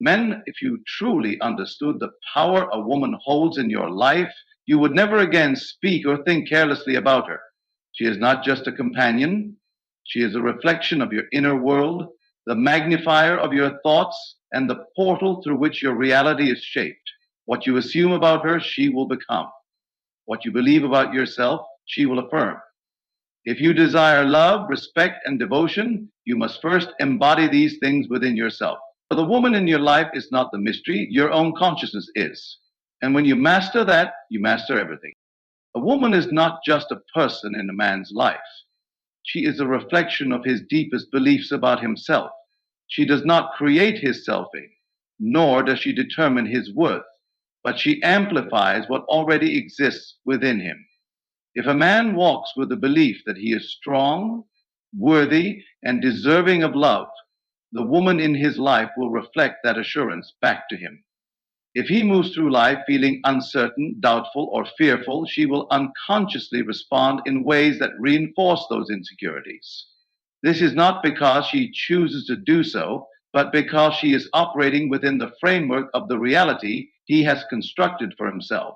Men, if you truly understood the power a woman holds in your life, you would never again speak or think carelessly about her. She is not just a companion, she is a reflection of your inner world, the magnifier of your thoughts, and the portal through which your reality is shaped. What you assume about her, she will become. What you believe about yourself, she will affirm. If you desire love, respect, and devotion, you must first embody these things within yourself. For the woman in your life is not the mystery, your own consciousness is. And when you master that, you master everything. A woman is not just a person in a man's life. She is a reflection of his deepest beliefs about himself. She does not create his selfing, nor does she determine his worth, but she amplifies what already exists within him. If a man walks with the belief that he is strong, worthy, and deserving of love, the woman in his life will reflect that assurance back to him. If he moves through life feeling uncertain, doubtful, or fearful, she will unconsciously respond in ways that reinforce those insecurities. This is not because she chooses to do so, but because she is operating within the framework of the reality he has constructed for himself.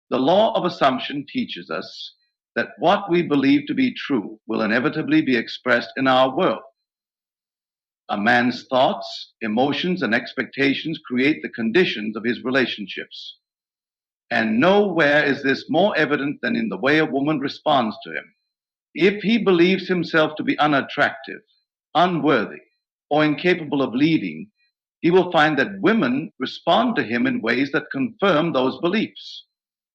The law of assumption teaches us that what we believe to be true will inevitably be expressed in our world. A man's thoughts, emotions, and expectations create the conditions of his relationships. And nowhere is this more evident than in the way a woman responds to him. If he believes himself to be unattractive, unworthy, or incapable of leading, he will find that women respond to him in ways that confirm those beliefs.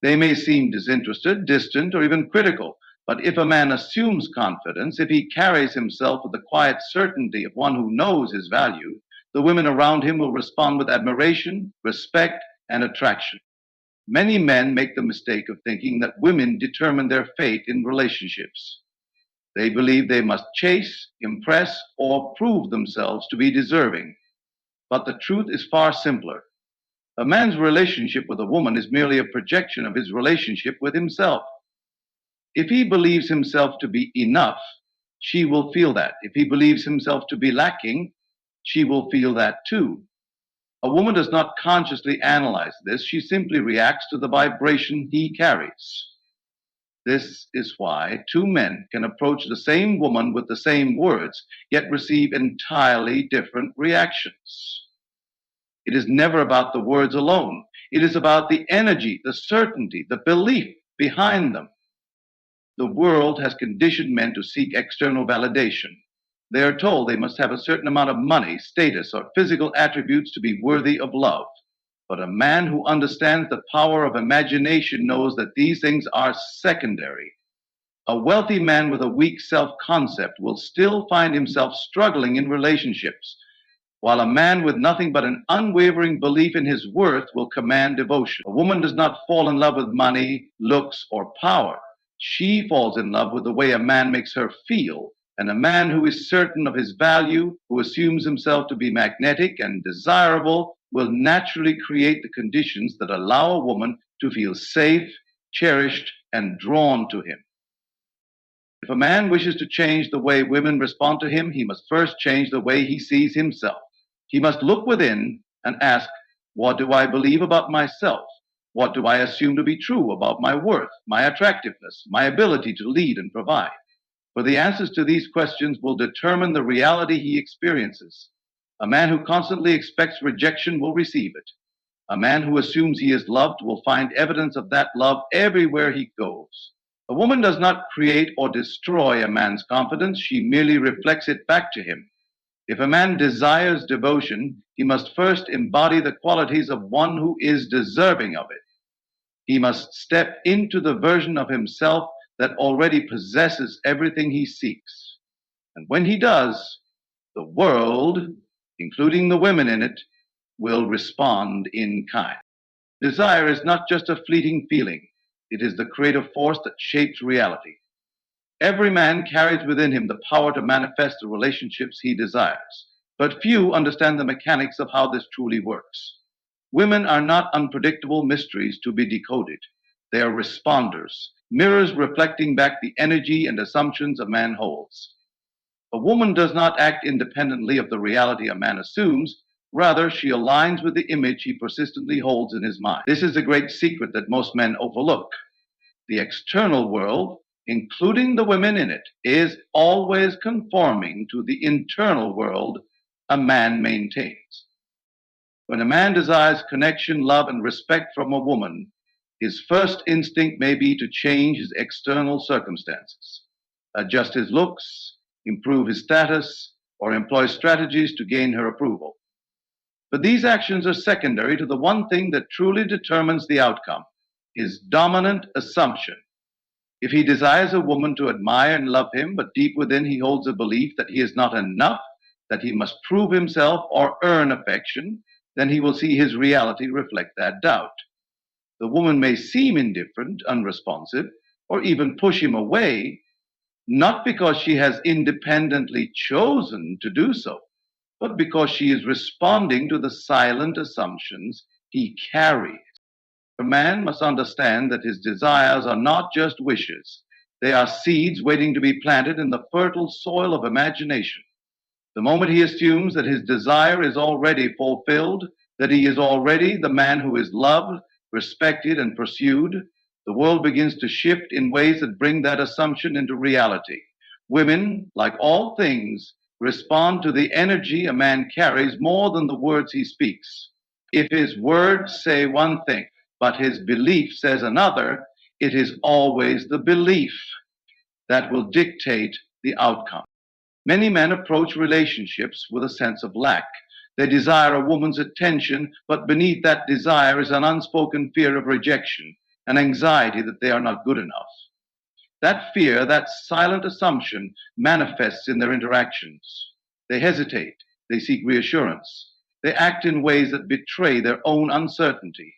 They may seem disinterested, distant, or even critical, but if a man assumes confidence, if he carries himself with the quiet certainty of one who knows his value, the women around him will respond with admiration, respect, and attraction. Many men make the mistake of thinking that women determine their fate in relationships. They believe they must chase, impress, or prove themselves to be deserving. But the truth is far simpler. A man's relationship with a woman is merely a projection of his relationship with himself. If he believes himself to be enough, she will feel that. If he believes himself to be lacking, she will feel that too. A woman does not consciously analyze this, she simply reacts to the vibration he carries. This is why two men can approach the same woman with the same words, yet receive entirely different reactions. It is never about the words alone. It is about the energy, the certainty, the belief behind them. The world has conditioned men to seek external validation. They are told they must have a certain amount of money, status, or physical attributes to be worthy of love. But a man who understands the power of imagination knows that these things are secondary. A wealthy man with a weak self-concept will still find himself struggling in relationships, while a man with nothing but an unwavering belief in his worth will command devotion. A woman does not fall in love with money, looks, or power. She falls in love with the way a man makes her feel. And a man who is certain of his value, who assumes himself to be magnetic and desirable, will naturally create the conditions that allow a woman to feel safe, cherished, and drawn to him. If a man wishes to change the way women respond to him, he must first change the way he sees himself. He must look within and ask, what do I believe about myself? What do I assume to be true about my worth, my attractiveness, my ability to lead and provide? For the answers to these questions will determine the reality he experiences. A man who constantly expects rejection will receive it. A man who assumes he is loved will find evidence of that love everywhere he goes. A woman does not create or destroy a man's confidence, she merely reflects it back to him. If a man desires devotion, he must first embody the qualities of one who is deserving of it. He must step into the version of himself that already possesses everything he seeks. And when he does, the world, including the women in it, will respond in kind. Desire is not just a fleeting feeling. It is the creative force that shapes reality. Every man carries within him the power to manifest the relationships he desires, but few understand the mechanics of how this truly works. Women are not unpredictable mysteries to be decoded. They are responders, mirrors reflecting back the energy and assumptions a man holds. A woman does not act independently of the reality a man assumes. Rather, she aligns with the image he persistently holds in his mind. This is a great secret that most men overlook. The external world, including the women in it, is always conforming to the internal world a man maintains. When a man desires connection, love, and respect from a woman, his first instinct may be to change his external circumstances, adjust his looks, improve his status, or employ strategies to gain her approval. But these actions are secondary to the one thing that truly determines the outcome, his dominant assumption. If he desires a woman to admire and love him, but deep within he holds a belief that he is not enough, that he must prove himself or earn affection, then he will see his reality reflect that doubt. The woman may seem indifferent, unresponsive, or even push him away, not because she has independently chosen to do so, but because she is responding to the silent assumptions he carries. A man must understand that his desires are not just wishes. They are seeds waiting to be planted in the fertile soil of imagination. The moment he assumes that his desire is already fulfilled, that he is already the man who is loved, respected, and pursued, the world begins to shift in ways that bring that assumption into reality. Women, like all things, respond to the energy a man carries more than the words he speaks. If his words say one thing, but his belief says another, it is always the belief that will dictate the outcome. Many men approach relationships with a sense of lack. They desire a woman's attention, but beneath that desire is an unspoken fear of rejection, an anxiety that they are not good enough. That fear, that silent assumption, manifests in their interactions. They hesitate, they seek reassurance, they act in ways that betray their own uncertainty.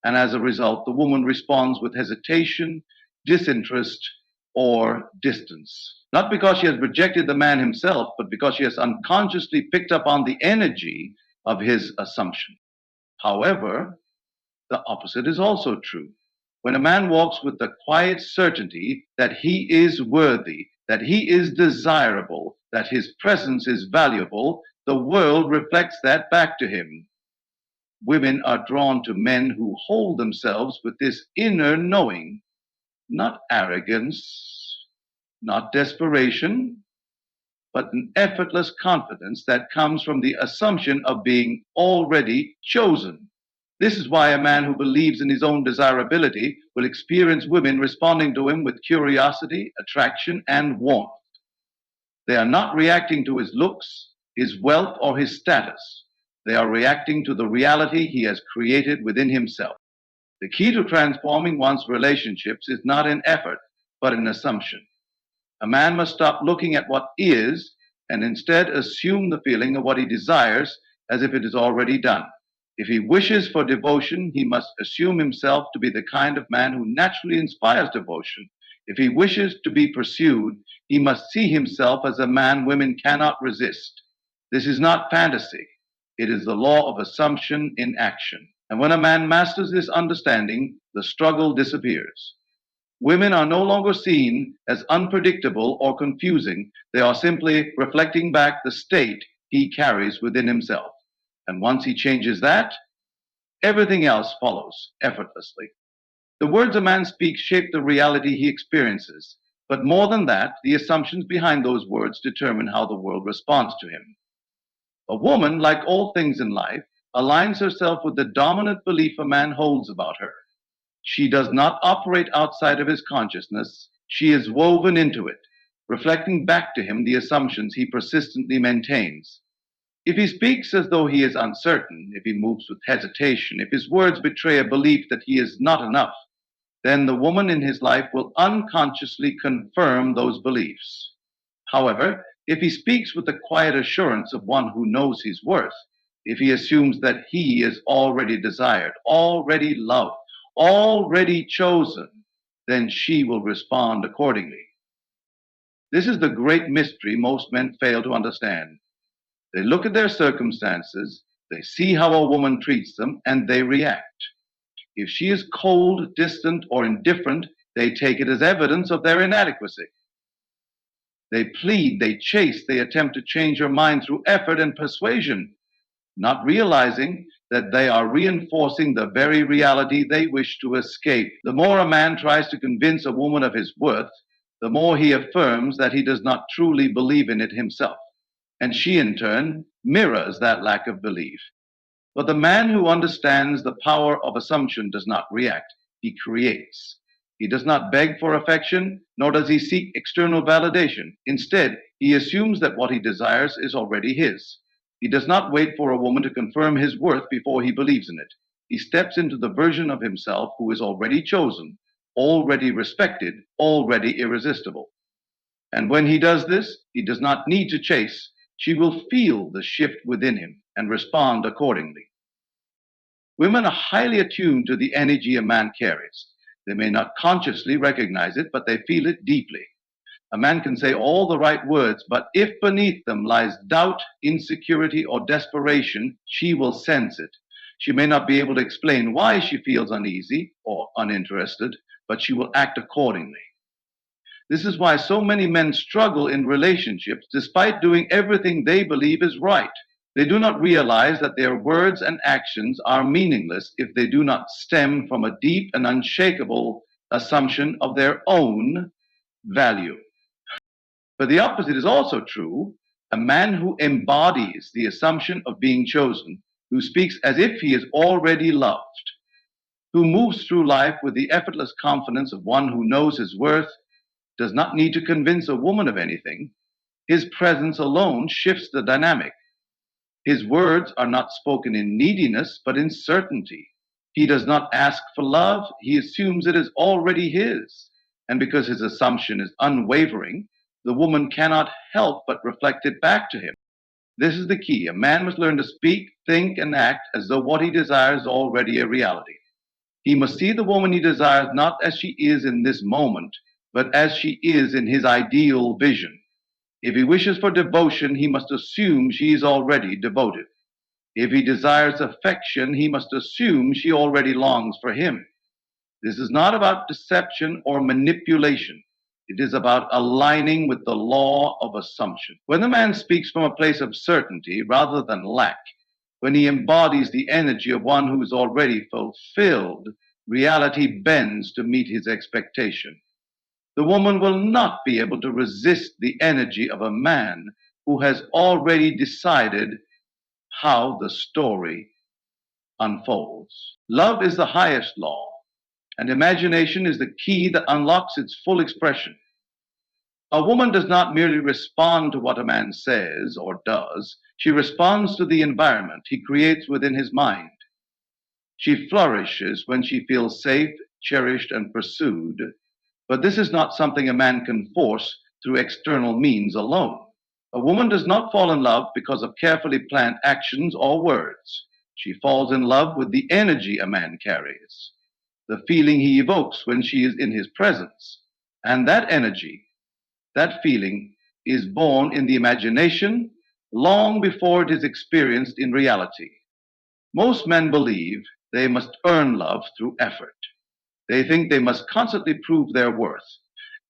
And as a result, the woman responds with hesitation, disinterest, or distance. Not because she has rejected the man himself, but because she has unconsciously picked up on the energy of his assumption. However, the opposite is also true. When a man walks with the quiet certainty that he is worthy, that he is desirable, that his presence is valuable, the world reflects that back to him. Women are drawn to men who hold themselves with this inner knowing, not arrogance, not desperation, but an effortless confidence that comes from the assumption of being already chosen. This is why a man who believes in his own desirability will experience women responding to him with curiosity, attraction, and warmth. They are not reacting to his looks, his wealth, or his status. They are reacting to the reality he has created within himself. The key to transforming one's relationships is not an effort, but an assumption. A man must stop looking at what is and instead assume the feeling of what he desires as if it is already done. If he wishes for devotion, he must assume himself to be the kind of man who naturally inspires devotion. If he wishes to be pursued, he must see himself as a man women cannot resist. This is not fantasy. It is the law of assumption in action. And when a man masters this understanding, the struggle disappears. Women are no longer seen as unpredictable or confusing. They are simply reflecting back the state he carries within himself. And once he changes that, everything else follows effortlessly. The words a man speaks shape the reality he experiences. But more than that, the assumptions behind those words determine how the world responds to him. A woman, like all things in life, aligns herself with the dominant belief a man holds about her. She does not operate outside of his consciousness. She is woven into it, reflecting back to him the assumptions he persistently maintains. If he speaks as though he is uncertain, if he moves with hesitation, if his words betray a belief that he is not enough, then the woman in his life will unconsciously confirm those beliefs. However, if he speaks with the quiet assurance of one who knows his worth, if he assumes that he is already desired, already loved, already chosen, then she will respond accordingly. This is the great mystery most men fail to understand. They look at their circumstances, they see how a woman treats them, and they react. If she is cold, distant, or indifferent, they take it as evidence of their inadequacy. They plead, they chase, they attempt to change her mind through effort and persuasion. not realizing that they are reinforcing the very reality they wish to escape. The more a man tries to convince a woman of his worth, the more he affirms that he does not truly believe in it himself. And she, in turn, mirrors that lack of belief. But the man who understands the power of assumption does not react, he creates. He does not beg for affection, nor does he seek external validation. Instead, he assumes that what he desires is already his. He does not wait for a woman to confirm his worth before he believes in it. He steps into the version of himself who is already chosen, already respected, already irresistible. And when he does this, he does not need to chase. She will feel the shift within him and respond accordingly. Women are highly attuned to the energy a man carries. They may not consciously recognize it, but they feel it deeply. A man can say all the right words, but if beneath them lies doubt, insecurity, or desperation, she will sense it. She may not be able to explain why she feels uneasy or uninterested, but she will act accordingly. This is why so many men struggle in relationships despite doing everything they believe is right. They do not realize that their words and actions are meaningless if they do not stem from a deep and unshakable assumption of their own value. But the opposite is also true. A man who embodies the assumption of being chosen, who speaks as if he is already loved, who moves through life with the effortless confidence of one who knows his worth, does not need to convince a woman of anything. His presence alone shifts the dynamic. His words are not spoken in neediness, but in certainty. He does not ask for love, he assumes it is already his. And because his assumption is unwavering, the woman cannot help but reflect it back to him. This is the key. A man must learn to speak, think, and act as though what he desires is already a reality. He must see the woman he desires not as she is in this moment, but as she is in his ideal vision. If he wishes for devotion, he must assume she is already devoted. If he desires affection, he must assume she already longs for him. This is not about deception or manipulation. It is about aligning with the law of assumption. When the man speaks from a place of certainty rather than lack, when he embodies the energy of one who is already fulfilled, reality bends to meet his expectation. The woman will not be able to resist the energy of a man who has already decided how the story unfolds. Love is the highest law, and imagination is the key that unlocks its full expression. A woman does not merely respond to what a man says or does, she responds to the environment he creates within his mind. She flourishes when she feels safe, cherished, and pursued. But this is not something a man can force through external means alone. A woman does not fall in love because of carefully planned actions or words. She falls in love with the energy a man carries, the feeling he evokes when she is in his presence. And that energy, that feeling, is born in the imagination long before it is experienced in reality. Most men believe they must earn love through effort. They think they must constantly prove their worth,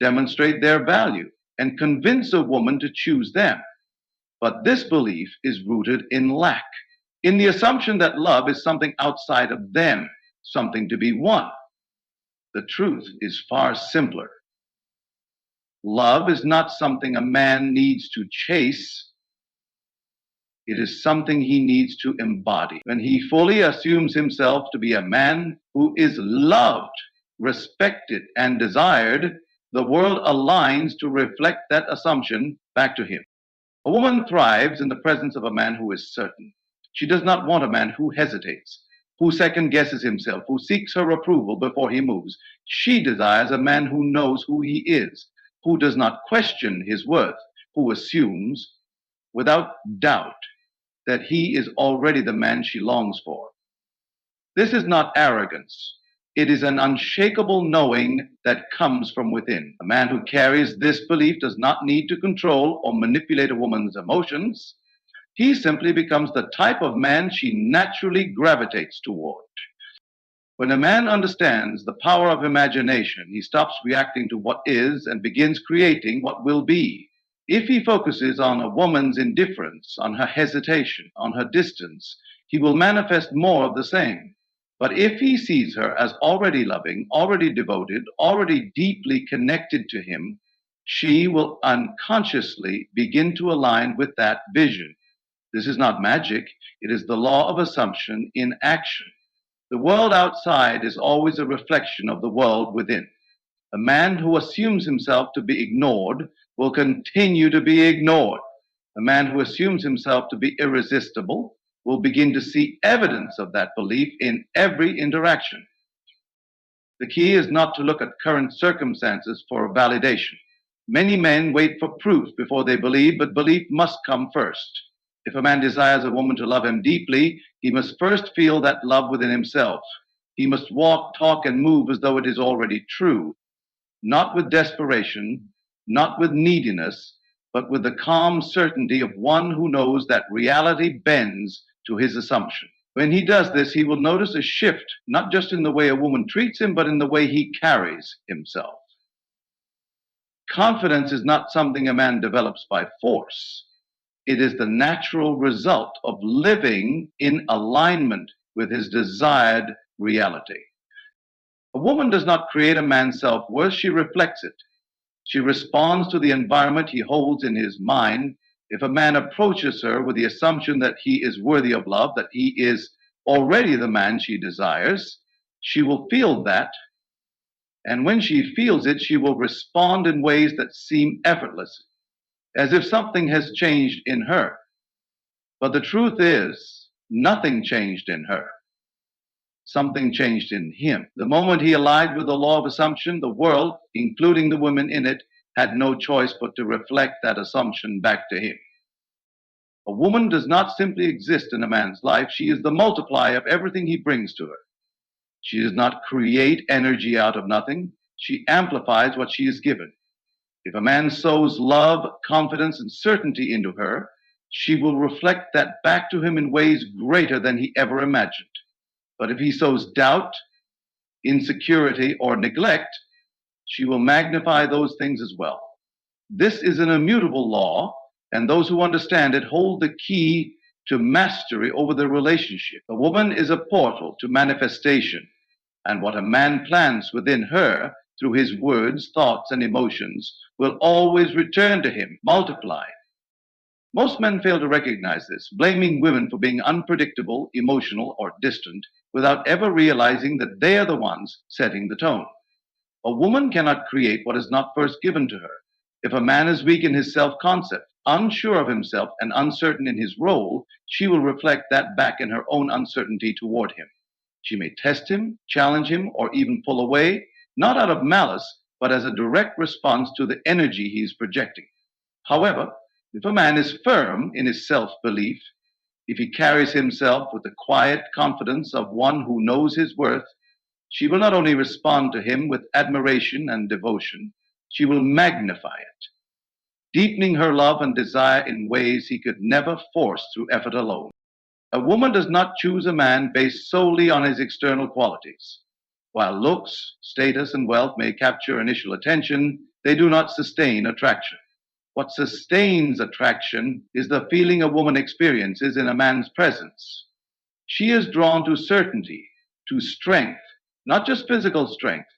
demonstrate their value, and convince a woman to choose them. But this belief is rooted in lack, in the assumption that love is something outside of them, something to be won. The truth is far simpler. Love is not something a man needs to chase. It is something he needs to embody. When he fully assumes himself to be a man who is loved, respected, and desired, the world aligns to reflect that assumption back to him. A woman thrives in the presence of a man who is certain. She does not want a man who hesitates, who second guesses himself, who seeks her approval before he moves. She desires a man who knows who he is, who does not question his worth, who assumes without doubt that he is already the man she longs for. This is not arrogance. It is an unshakable knowing that comes from within. A man who carries this belief does not need to control or manipulate a woman's emotions. He simply becomes the type of man she naturally gravitates toward. When a man understands the power of imagination, he stops reacting to what is and begins creating what will be. If he focuses on a woman's indifference, on her hesitation, on her distance, he will manifest more of the same. But if he sees her as already loving, already devoted, already deeply connected to him, she will unconsciously begin to align with that vision. This is not magic, it is the law of assumption in action. The world outside is always a reflection of the world within. A man who assumes himself to be ignored will continue to be ignored. A man who assumes himself to be irresistible will begin to see evidence of that belief in every interaction. The key is not to look at current circumstances for validation. Many men wait for proof before they believe, but belief must come first. If a man desires a woman to love him deeply, he must first feel that love within himself. He must walk, talk, and move as though it is already true, not with desperation, not with neediness, but with the calm certainty of one who knows that reality bends to his assumption. When he does this, he will notice a shift, not just in the way a woman treats him, but in the way he carries himself. Confidence is not something a man develops by force. It is the natural result of living in alignment with his desired reality. A woman does not create a man's self-worth, she reflects it. She responds to the environment he holds in his mind. If a man approaches her with the assumption that he is worthy of love, that he is already the man she desires, she will feel that. And when she feels it, she will respond in ways that seem effortless, as if something has changed in her. But the truth is, nothing changed in her. Something changed in him. The moment he allied with the law of assumption, the world, including the women in it, had no choice but to reflect that assumption back to him. A woman does not simply exist in a man's life, she is the multiplier of everything he brings to her. She does not create energy out of nothing, she amplifies what she is given. If a man sows love, confidence, and certainty into her, she will reflect that back to him in ways greater than he ever imagined. But if he sows doubt, insecurity, or neglect, she will magnify those things as well. This is an immutable law, and those who understand it hold the key to mastery over the relationship. A woman is a portal to manifestation, and what a man plants within her through his words, thoughts, and emotions will always return to him, multiplied. Most men fail to recognize this, blaming women for being unpredictable, emotional, or distant, without ever realizing that they are the ones setting the tone. A woman cannot create what is not first given to her. If a man is weak in his self-concept, unsure of himself, and uncertain in his role, she will reflect that back in her own uncertainty toward him. She may test him, challenge him, or even pull away, not out of malice, but as a direct response to the energy he is projecting. However, if a man is firm in his self-belief, if he carries himself with the quiet confidence of one who knows his worth, she will not only respond to him with admiration and devotion, she will magnify it, deepening her love and desire in ways he could never force through effort alone. A woman does not choose a man based solely on his external qualities. While looks, status, and wealth may capture initial attention, they do not sustain attraction. What sustains attraction is the feeling a woman experiences in a man's presence. She is drawn to certainty, to strength, not just physical strength,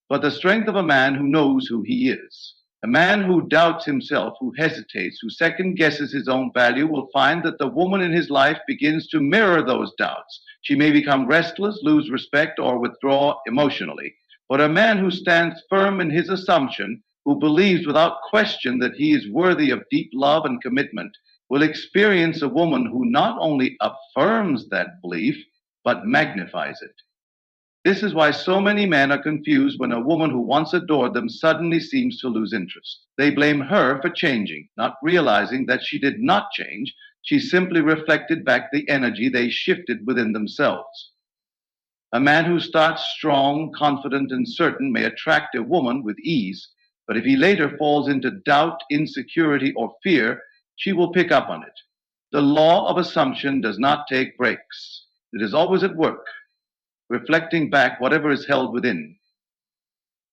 but the strength of a man who knows who he is. A man who doubts himself, who hesitates, who second guesses his own value will find that the woman in his life begins to mirror those doubts. She may become restless, lose respect, or withdraw emotionally. But a man who stands firm in his assumption, who believes without question that he is worthy of deep love and commitment, will experience a woman who not only affirms that belief, but magnifies it. This is why so many men are confused when a woman who once adored them suddenly seems to lose interest. They blame her for changing, not realizing that she did not change. She simply reflected back the energy they shifted within themselves. A man who starts strong, confident, and certain may attract a woman with ease, but if he later falls into doubt, insecurity, or fear, she will pick up on it. The law of assumption does not take breaks. It is always at work, reflecting back whatever is held within.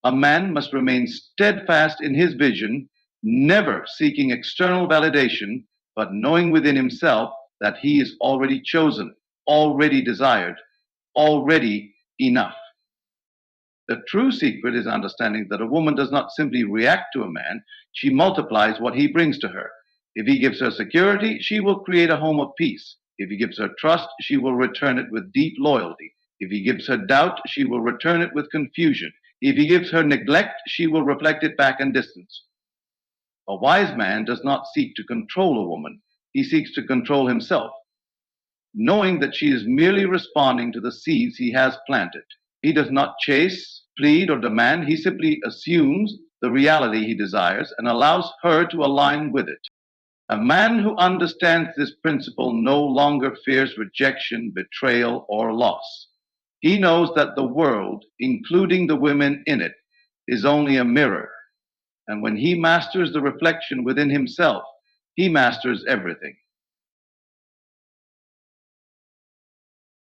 A man must remain steadfast in his vision, never seeking external validation, but knowing within himself that he is already chosen, already desired, already enough. The true secret is understanding that a woman does not simply react to a man, she multiplies what he brings to her. If he gives her security, she will create a home of peace. If he gives her trust, she will return it with deep loyalty. If he gives her doubt, she will return it with confusion. If he gives her neglect, she will reflect it back in distance. A wise man does not seek to control a woman, he seeks to control himself, knowing that she is merely responding to the seeds he has planted. He does not chase, plead, or demand. He simply assumes the reality he desires and allows her to align with it. A man who understands this principle no longer fears rejection, betrayal, or loss. He knows that the world, including the women in it, is only a mirror. And when he masters the reflection within himself, he masters everything.